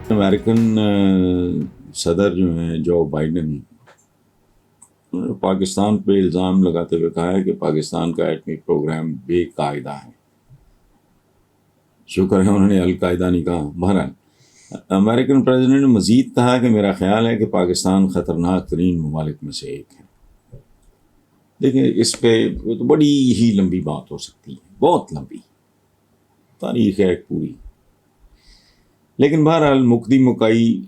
American सदर जो हैं जो बाइडन, पाकिस्तान पे इल्ज़ाम लगाते हुए कहा है कि पाकिस्तान का एटमी प्रोग्राम बेकायदा है। शुक्र है उन्होंने अलकायदा नहीं कहा। बहरहाल अमेरिकन प्रेसिडेंट ने मज़ीद कहा कि मेरा ख्याल है कि पाकिस्तान ख़तरनाक तरीन ममालिक में से एक है। देखिए, इस पे तो बड़ी ही लंबी बात हो सकती है, बहुत लंबी तारीख है एक पूरी। लेकिन बहरहाल मुकदी मुकाई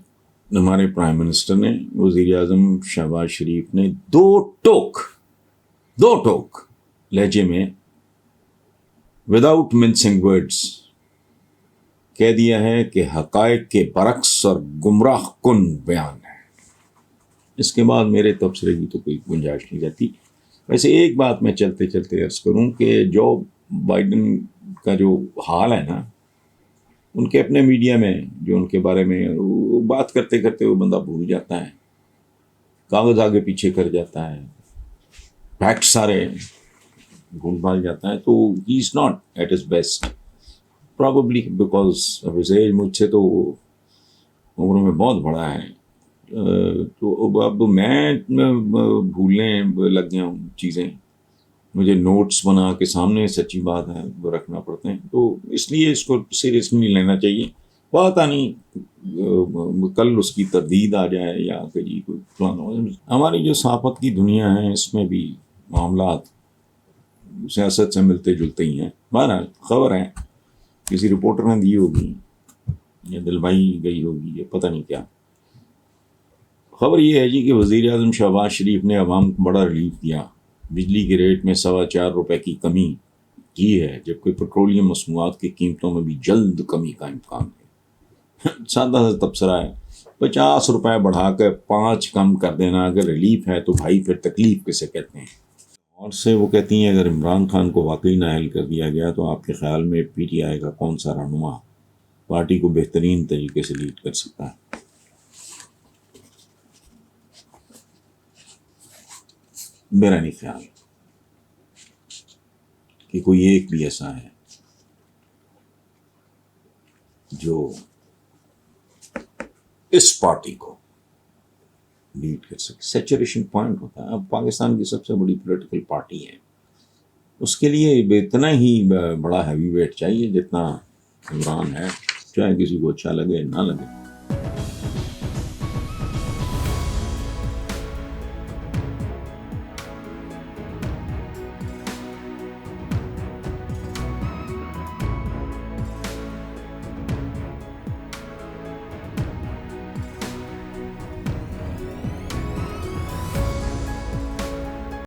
हमारे प्राइम मिनिस्टर ने, वज़ीर आज़म शहबाज शरीफ ने दो टोक लहजे में विदाउट मिंसिंग वर्ड्स कह दिया है कि हक़ाइक़ के बरक्स और गुमराह कुन बयान है। इसके बाद मेरे तबसरे की तो कोई गुंजाइश नहीं रहती। वैसे एक बात मैं चलते चलते अर्ज़ करूँ कि जो बाइडन का जो हाल है ना, उनके अपने मीडिया में जो उनके बारे में वो बात करते करते वो बंदा भूल जाता है, कागज़ आगे पीछे कर जाता है, फैक्ट सारे भूल भाल जाता है। तो he is not at his best, probably because of his age. मुझसे तो उम्र में बहुत बड़ा है, तो अब मैं भूलने लग गया हूँ चीज़ें। मुझे नोट्स बना के सामने, सच्ची बात है, वो रखना पड़ते हैं, तो इसलिए इसको सीरियस नहीं लेना चाहिए। पता नहीं कल उसकी तरदीद आ जाए या कि जी कोई प्लान हो। हमारी जो सहाफ़त की दुनिया है इसमें भी मामलात सियासत से मिलते जुलते ही हैं। बहरहाल खबर है, किसी रिपोर्टर ने दी होगी या दिलवाई गई होगी, ये पता नहीं क्या। खबर ये है जी कि वज़ीर आज़म शहबाज शरीफ ने अवाम को बड़ा रिलीफ दिया। बिजली के रेट में ₹4.25 की कमी की है, जबकि पेट्रोलियम मसनूआत की कीमतों में भी जल्द कमी का इम्कान है। सादा सा तबसरा है, ₹50 बढ़ा कर 5 कम कर देना अगर रिलीफ है तो भाई फिर तकलीफ किसे कहते हैं। और से वो कहती हैं, अगर इमरान खान को वाकई नाअहल कर दिया गया तो आपके ख्याल में PTI का कौन सा रहनुमा पार्टी को बेहतरीन तरीके से लीड कर सकता है? मेरा नहीं ख्याल कि कोई एक भी ऐसा है जो इस पार्टी को लीड कर सके। सैचुरेशन पॉइंट होता है। अब पाकिस्तान की सबसे बड़ी पॉलिटिकल पार्टी है, उसके लिए इतना ही बड़ा हैवी वेट चाहिए जितना इमरान है, चाहे किसी को अच्छा लगे ना लगे।